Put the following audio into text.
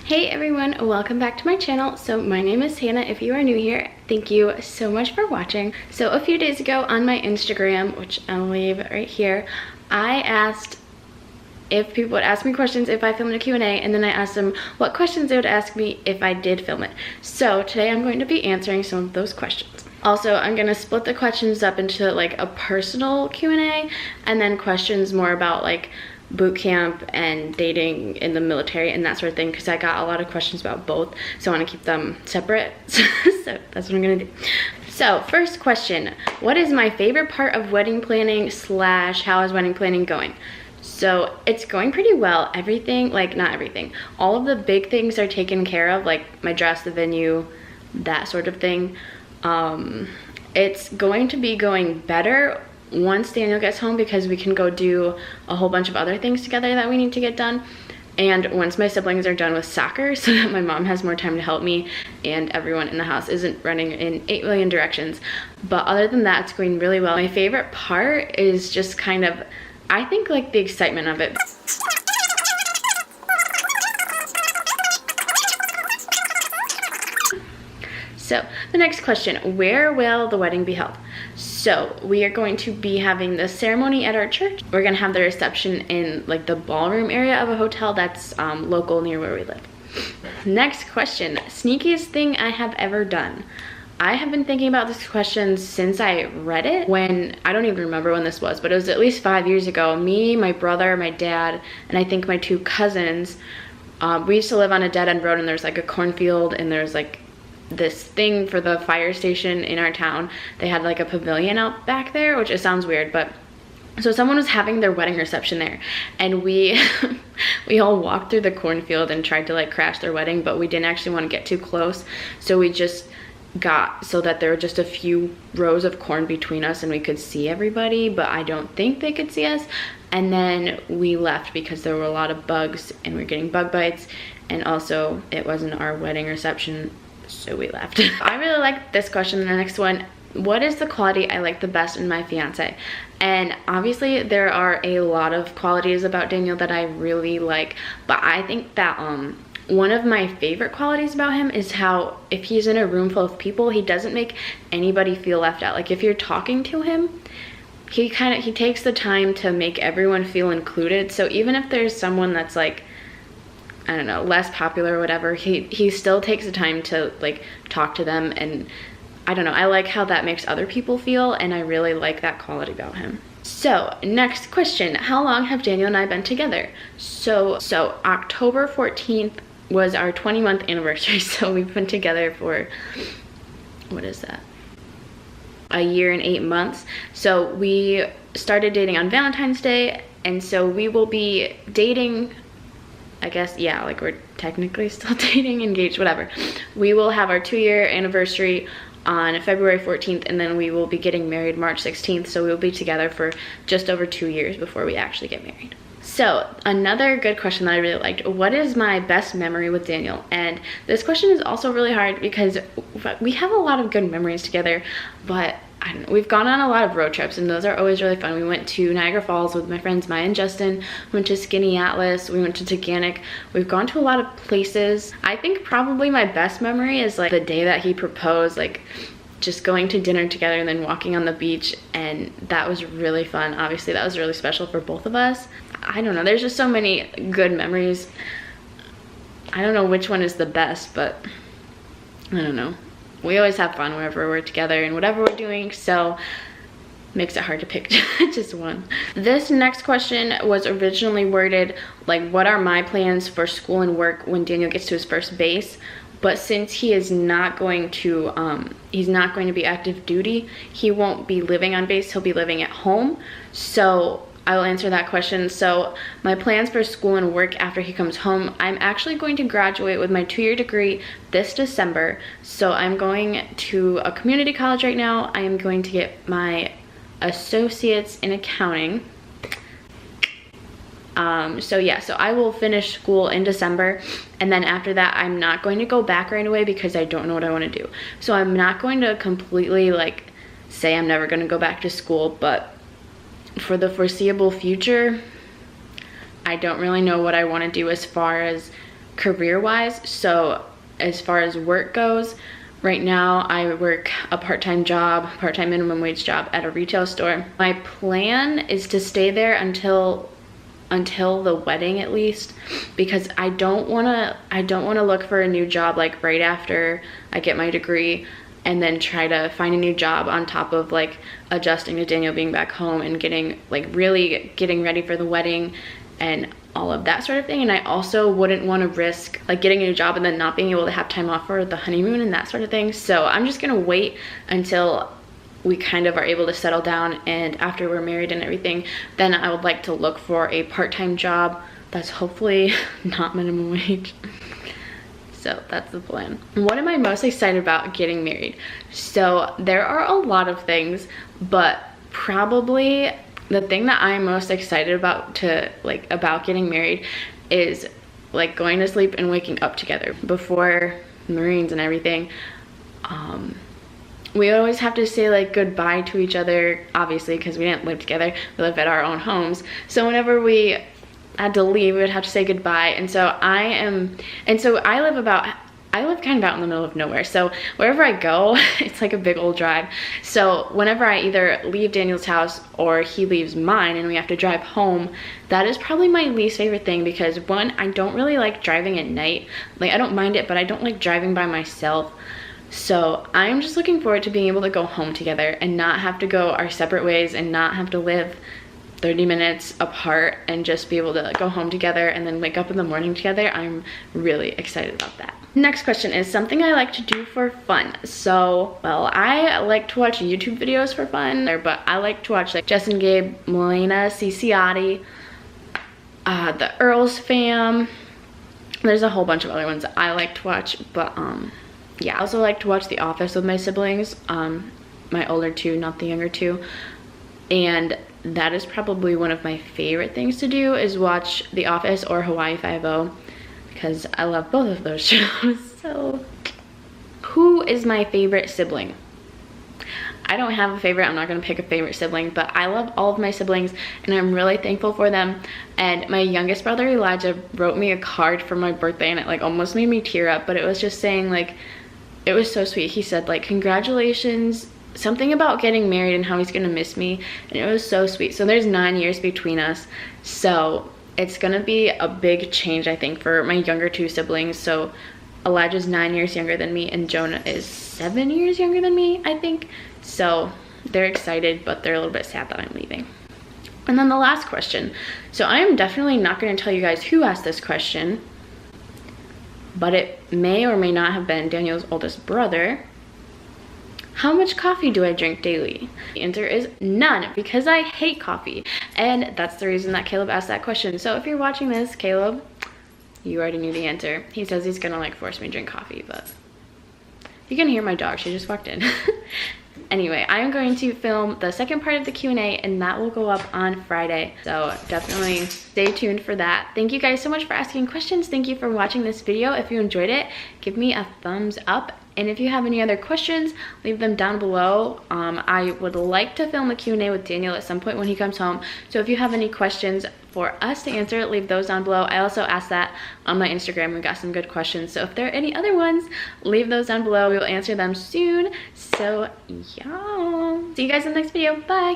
Hey everyone, welcome back to my channel. So my name is Hannah. If you are new here, thank you so much for watching. So a few days ago on my Instagram, which I'll leave right here, I asked if people would ask me questions if I filmed a Q&A, and then I asked them what questions they would ask me if I did film it. So today I'm going to be answering some of those questions. Also, I'm gonna split the questions up into like a personal Q&A and then questions more about like boot camp and dating in the military and that sort of thing, because I got a lot of questions about both, so I want to keep them separate. So that's what I'm gonna do. So first question, what is my favorite part of wedding planning / how is wedding planning going? So it's going pretty well. Everything, like not everything, all of the big things are taken care of, like my dress, the venue, that sort of thing. It's going to be going better once Daniel gets home, because we can go do a whole bunch of other things together that we need to get done, and once my siblings are done with soccer, so that my mom has more time to help me and everyone in the house isn't running in 8 million directions. But other than that, it's going really well. My favorite part is just kind of, I think, like the excitement of it. So the next question, where will the wedding be held? So we are going to be having the ceremony at our church. We're gonna have the reception in like the ballroom area of a hotel that's local near where we live. Next question, sneakiest thing I have ever done. I have been thinking about this question since I read it, when, I don't even remember when this was, but it was at least 5 years ago. Me, my brother, my dad, and I think my 2 cousins, we used to live on a dead-end road, and there's like a cornfield, and there's like this thing for the fire station in our town. They had like a pavilion out back there, which it sounds weird, but so someone was having their wedding reception there, and we we all walked through the cornfield and tried to like crash their wedding, but we didn't actually want to get too close, so we just got so that there were just a few rows of corn between us and we could see everybody, but I don't think they could see us. And then we left because there were a lot of bugs and we were getting bug bites, and also it wasn't our wedding reception, so we left. I really like this question. The next one, what is the quality I like the best in my fiance? And obviously there are a lot of qualities about Daniel that I really like, but I think that one of my favorite qualities about him is how if he's in a room full of people, he doesn't make anybody feel left out. Like if you're talking to him, he takes the time to make everyone feel included. So even if there's someone that's like, I don't know, less popular or whatever, he still takes the time to like talk to them, and I don't know, I like how that makes other people feel, and I really like that quality about him. So next question, how long have Daniel and I been together? So October 14th was our 20-month anniversary, so we've been together for, what is that, a year and 8 months. So we started dating on Valentine's Day, and so we will be dating, I guess, yeah, like we're technically still dating, engaged, whatever. We will have our 2-year anniversary on February 14th, and then we will be getting married March 16th, so we will be together for just over 2 years before we actually get married. So another good question that I really liked, what is my best memory with Daniel? And this question is also really hard because we have a lot of good memories together, but I don't know, we've gone on a lot of road trips, and those are always really fun. We went to Niagara Falls with my friends Maya and Justin, we went to Skinny Atlas, we went to Taganic. We've gone to a lot of places. I think probably my best memory is like the day that he proposed, like just going to dinner together and then walking on the beach, and that was really fun. Obviously that was really special for both of us. I don't know, there's just so many good memories. I don't know which one is the best, but I don't know. We always have fun whenever we're together and whatever we're doing, so makes it hard to pick just one. This next question was originally worded like, what are my plans for school and work when Daniel gets to his first base? But since he is not going to, he's not going to be active duty, he won't be living on base, he'll be living at home. So I will answer that question. So my plans for school and work after he comes home, I'm actually going to graduate with my 2-year degree this December. So I'm going to a community college right now. I am going to get my associates in accounting. So yeah, so I will finish school in December, and then after that I'm not going to go back right away because I don't know what I want to do. So I'm not going to completely like say I'm never going to go back to school, but for the foreseeable future, I don't really know what I want to do as far as career-wise. So as far as work goes, right now I work a part-time minimum wage job at a retail store. My plan is to stay there until the wedding, at least, because I don't want to look for a new job like right after I get my degree and then try to find a new job on top of like adjusting to Daniel being back home and really getting ready for the wedding and all of that sort of thing. And I also wouldn't want to risk like getting a new job and then not being able to have time off for the honeymoon and that sort of thing. So I'm just gonna wait until we kind of are able to settle down, and after we're married and everything, then I would like to look for a part-time job that's hopefully not minimum wage. So that's the plan. What am I most excited about getting married? So there are a lot of things, but probably the thing that I'm most excited about about getting married is like going to sleep and waking up together. Before Marines and everything, we always have to say like goodbye to each other, obviously, because we didn't live together. We live at our own homes. So whenever we had to leave, we would have to say goodbye. And so I live kind of out in the middle of nowhere. So wherever I go, it's like a big old drive. So whenever I either leave Daniel's house or he leaves mine and we have to drive home, that is probably my least favorite thing, because one, I don't really like driving at night. Like I don't mind it, but I don't like driving by myself. So I'm just looking forward to being able to go home together and not have to go our separate ways and not have to live 30 minutes apart and just be able to go home together and then wake up in the morning together. I'm really excited about that. Next question is something I like to do for fun. So, well, I like to watch YouTube videos for fun, but I like to watch like Justin Gabe, Melena, Ciciotti, the Earls fam. There's a whole bunch of other ones that I like to watch, but yeah, I also like to watch The Office with my siblings, my older two, not the younger two. And that is probably one of my favorite things to do, is watch The Office or Hawaii Five-0, because I love both of those shows. So, who is my favorite sibling? I don't have a favorite. I'm not gonna pick a favorite sibling, but I love all of my siblings and I'm really thankful for them. And my youngest brother, Elijah, wrote me a card for my birthday and it like almost made me tear up, but it was just saying like, it was so sweet. He said like, congratulations, something about getting married and how he's gonna miss me, and it was so sweet. So there's 9 years between us, so it's gonna be a big change, I think, for my younger two siblings. So Elijah's 9 years younger than me and Jonah is 7 years younger than me, I think. So they're excited, but they're a little bit sad that I'm leaving. And then the last question. So I am definitely not gonna tell you guys who asked this question, but it may or may not have been Daniel's oldest brother. How much coffee do I drink daily? The answer is none, because I hate coffee. And that's the reason that Caleb asked that question. So if you're watching this, Caleb, you already knew the answer. He says he's gonna like force me to drink coffee, but you can hear my dog, she just walked in. Anyway, I'm going to film the second part of the Q&A and that will go up on Friday. So definitely stay tuned for that. Thank you guys so much for asking questions. Thank you for watching this video. If you enjoyed it, give me a thumbs up. And if you have any other questions, leave them down below. I would like to film a Q&A with Daniel at some point when he comes home. So if you have any questions for us to answer, leave those down below. I also asked that on my Instagram. We got some good questions. So if there are any other ones, leave those down below. We will answer them soon. So yeah, see you guys in the next video. Bye.